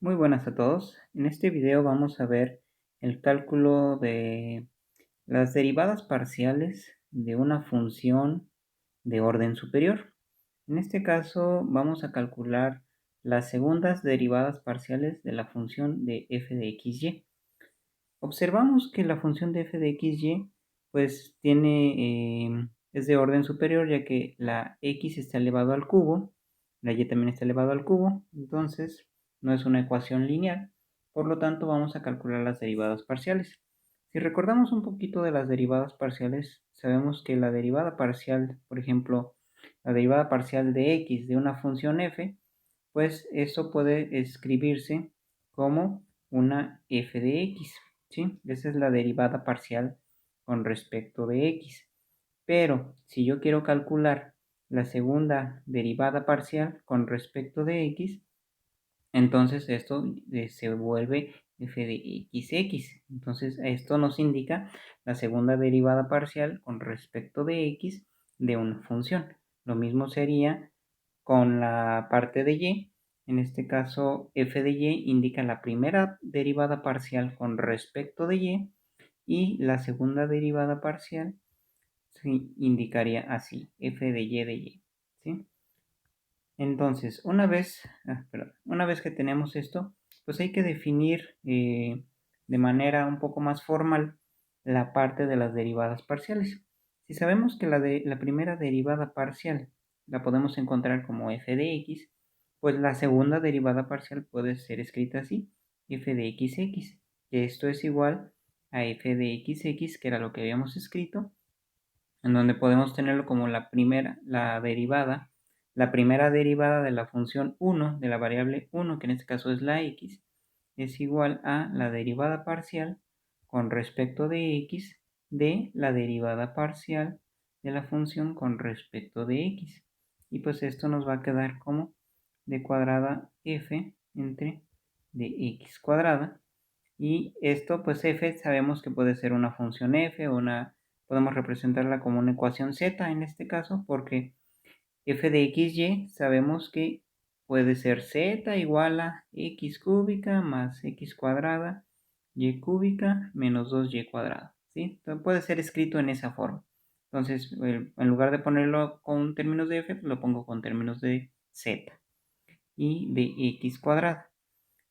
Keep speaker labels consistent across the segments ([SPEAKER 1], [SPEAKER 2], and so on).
[SPEAKER 1] Muy buenas a todos. En este video vamos a ver el cálculo de las derivadas parciales de una función de orden superior. En este caso vamos a calcular las segundas derivadas parciales de la función de f de xy. Observamos que la función de f de xy pues es de orden superior, ya que la x está elevado al cubo, la y también está elevado al cubo, entonces no es una ecuación lineal, por lo tanto vamos a calcular las derivadas parciales. Si recordamos un poquito de las derivadas parciales, sabemos que la derivada parcial, por ejemplo, la derivada parcial de x de una función f, pues eso puede escribirse como una f de x, ¿sí? Esa es la derivada parcial con respecto de x. Pero si yo quiero calcular la segunda derivada parcial con respecto de x, entonces esto se vuelve f de xx. Entonces esto nos indica la segunda derivada parcial con respecto de x de una función. Lo mismo sería con la parte de y. En este caso, f de y indica la primera derivada parcial con respecto de y la segunda derivada parcial indicaría así, f de y, ¿sí? Entonces, una vez que tenemos esto, pues hay que definir de manera un poco más formal la parte de las derivadas parciales. Si sabemos que la primera derivada parcial la podemos encontrar como f de x, pues la segunda derivada parcial puede ser escrita así, f de xx, que esto es igual a f de xx, que era lo que habíamos escrito, en donde podemos tenerlo como la primera derivada de la función 1, de la variable 1, que en este caso es la x, es igual a la derivada parcial con respecto de x de la derivada parcial de la función con respecto de x. Y pues esto nos va a quedar como d cuadrada f entre dx cuadrada. Y esto, pues f, sabemos que puede ser una función f o podemos representarla como una ecuación z en este caso, porque f de xy sabemos que puede ser z igual a x cúbica más x cuadrada y cúbica menos 2y cuadrada, ¿sí? Entonces puede ser escrito en esa forma. Entonces, en lugar de ponerlo con términos de f, lo pongo con términos de z y de x cuadrada.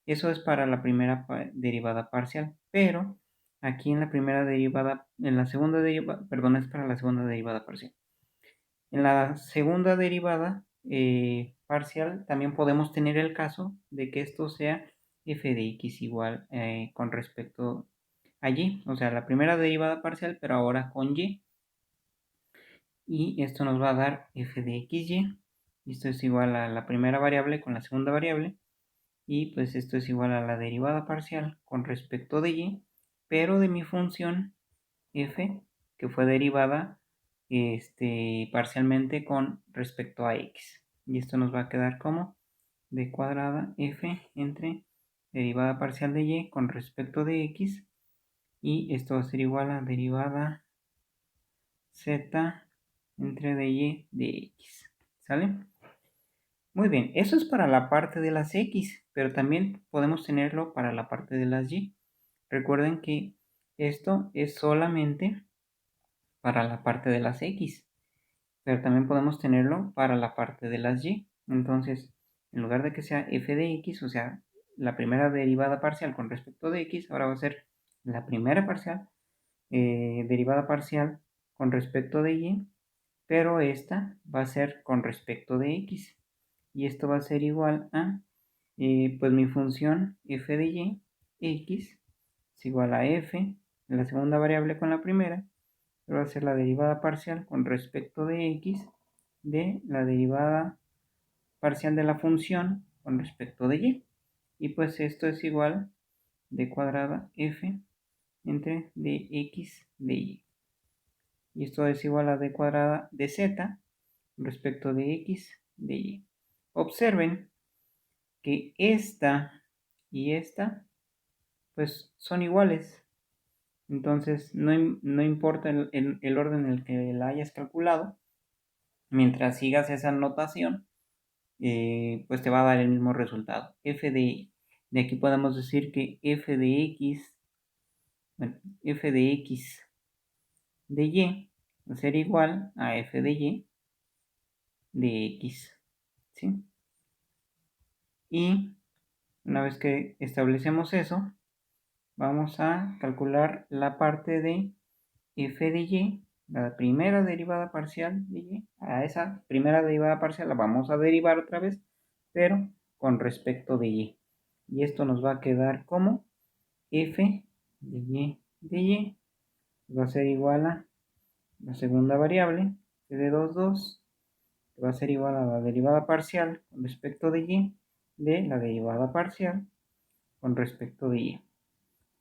[SPEAKER 1] Eso es para la primera derivada parcial, pero aquí en la segunda derivada, perdón, es para la segunda derivada parcial. En la segunda derivada parcial también podemos tener el caso de que esto sea f de x igual con respecto a y, o sea, la primera derivada parcial, pero ahora con y. Y esto nos va a dar f de xy. Esto es igual a la primera variable con la segunda variable. Y pues esto es igual a la derivada parcial con respecto de y, pero de mi función f, que fue derivada parcialmente con respecto a x. Y esto nos va a quedar como d cuadrada f entre derivada parcial de y con respecto de x. Y esto va a ser igual a derivada z entre dy de x. ¿Sale? Muy bien, eso es para la parte de las x, pero también podemos tenerlo para la parte de las y. Recuerden que esto es solamente para la parte de las x, pero también podemos tenerlo para la parte de las y. Entonces, en lugar de que sea f de x, o sea, la primera derivada parcial con respecto de x, ahora va a ser la primera derivada parcial con respecto de y, pero esta va a ser con respecto de x. Y esto va a ser igual a, pues mi función f de y, x, es igual a f, la segunda variable con la primera, pero va a ser la derivada parcial con respecto de x de la derivada parcial de la función con respecto de y. Y pues esto es igual d cuadrada f entre dx de y. Y esto es igual a d cuadrada de z respecto de x de y. Observen que esta y esta pues son iguales. Entonces no importa el orden en el que la hayas calculado, mientras sigas esa notación, pues te va a dar el mismo resultado. F de De aquí podemos decir que f de x, bueno, f de x de y va a ser igual a f de y de x, ¿sí? Y una vez que establecemos eso, vamos a calcular la parte de f de y, la primera derivada parcial de y. A esa primera derivada parcial la vamos a derivar otra vez, pero con respecto de y. Y esto nos va a quedar como f de y va a ser igual a la segunda variable, f de 2, que va a ser igual a la derivada parcial con respecto de y de la derivada parcial con respecto de y.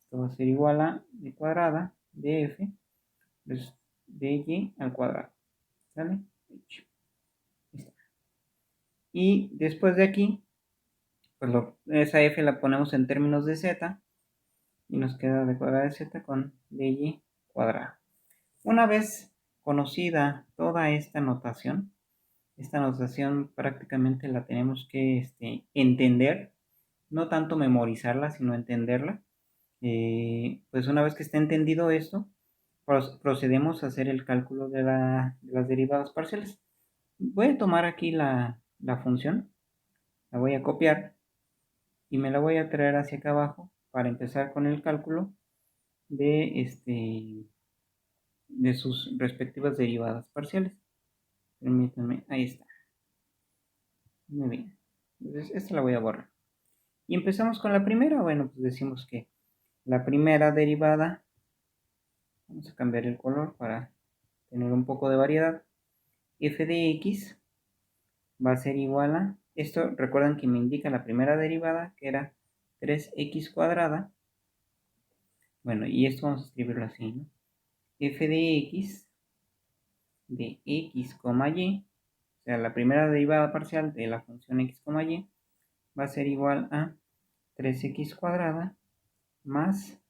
[SPEAKER 1] Esto va a ser igual a y cuadrada de f de y al cuadrado. ¿Sale? Y después de aquí, pues esa f la ponemos en términos de z y nos queda d cuadrada de z con dy cuadrada. Una vez conocida toda esta notación prácticamente la tenemos que entender, no tanto memorizarla, sino entenderla. Pues una vez que esté entendido esto, procedemos a hacer el cálculo de las derivadas parciales. Voy a tomar aquí la función, la voy a copiar y me la voy a traer hacia acá abajo para empezar con el cálculo de sus respectivas derivadas parciales. Permítanme, ahí está. Muy bien. Entonces, esta la voy a borrar. Y empezamos con la primera. Bueno, pues decimos que la primera derivada, vamos a cambiar el color para tener un poco de variedad. F de x va a ser igual a, esto recuerden que me indica la primera derivada, que era 3x cuadrada. Bueno, y esto vamos a escribirlo así, ¿no? F de x, y, o sea, la primera derivada parcial de la función x, y, va a ser igual a 3x cuadrada más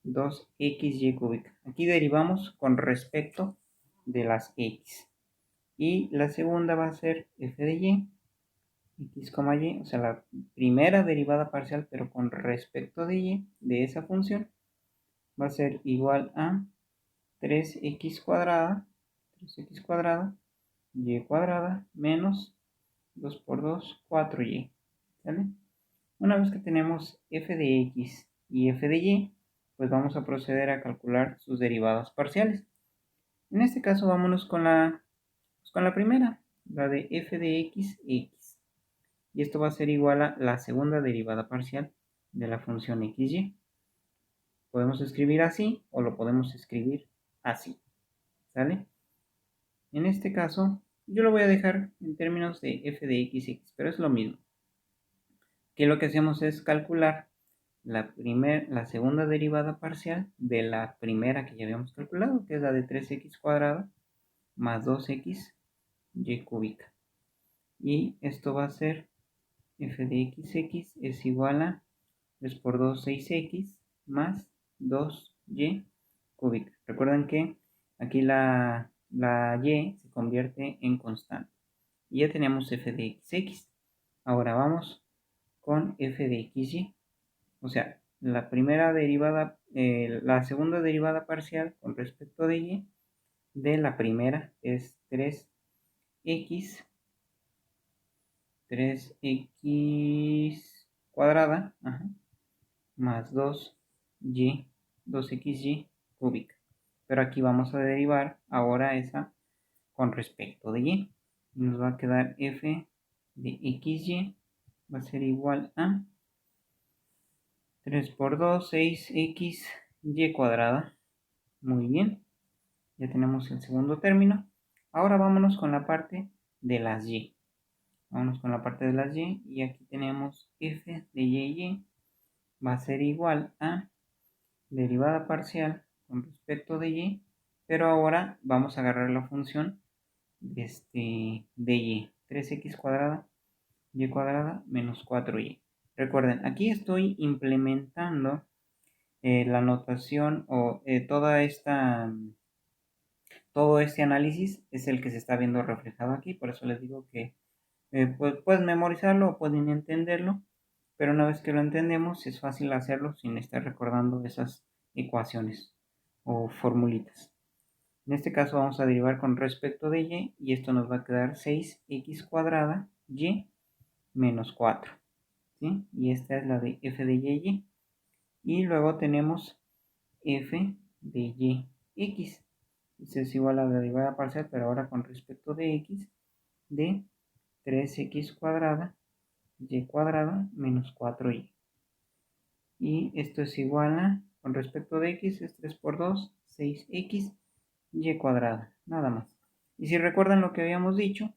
[SPEAKER 1] 2xy cúbica. Aquí derivamos con respecto de las x. Y la segunda va a ser f de y, x, y, o sea, la primera derivada parcial, pero con respecto de y, de esa función, va a ser igual a 3x cuadrada, y cuadrada, menos 2 por 2, 4y. ¿Sale? Una vez que tenemos f de x y f de y, pues vamos a proceder a calcular sus derivadas parciales. En este caso vámonos con la primera, la de f de x, x. Y esto va a ser igual a la segunda derivada parcial de la función xy. Podemos escribir así o lo podemos escribir así. ¿Sale? En este caso, yo lo voy a dejar en términos de f de x, pero es lo mismo. Que lo que hacemos es calcular la segunda derivada parcial de la primera que ya habíamos calculado, que es la de 3x cuadrada más 2xy cúbica. Y esto va a ser f de x es igual a 3 por 2, 6x más 2y cúbica. Recuerden que aquí la y se convierte en constante. Y ya tenemos f de x. Ahora vamos con f de xy. O sea, la primera derivada, la segunda derivada parcial con respecto de y de la primera es 3x cuadrada más 2xy cúbica. Pero aquí vamos a derivar ahora esa con respecto de y. Nos va a quedar f de xy va a ser igual a 3 por 2, 6xy cuadrada. Muy bien, ya tenemos el segundo término. Ahora vámonos con la parte de las y. Vámonos con la parte de las y aquí tenemos f de y va a ser igual a derivada parcial con respecto de y, pero ahora vamos a agarrar la función de y, 3x cuadrada y cuadrada menos 4y. Recuerden, aquí estoy implementando la notación o todo este análisis es el que se está viendo reflejado aquí, por eso les digo que pues, pueden memorizarlo o pueden entenderlo, pero una vez que lo entendemos es fácil hacerlo sin estar recordando esas ecuaciones o formulitas. En este caso vamos a derivar con respecto de y esto nos va a quedar 6x cuadrada y menos 4. ¿Sí? Y esta es la de f de y. Y luego tenemos f de y x. Esto es igual a la derivada parcial, pero ahora con respecto de x, de 3x cuadrada y cuadrada menos 4y. Y esto es igual a, con respecto de x, es 3 por 2, 6x y cuadrada, nada más. Y si recuerdan lo que habíamos dicho,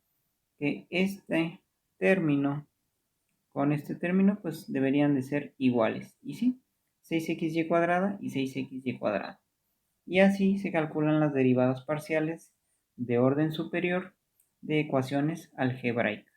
[SPEAKER 1] que este término con este término pues deberían de ser iguales. Y sí, 6xy cuadrada y 6xy cuadrada. Y así se calculan las derivadas parciales de orden superior de ecuaciones algebraicas.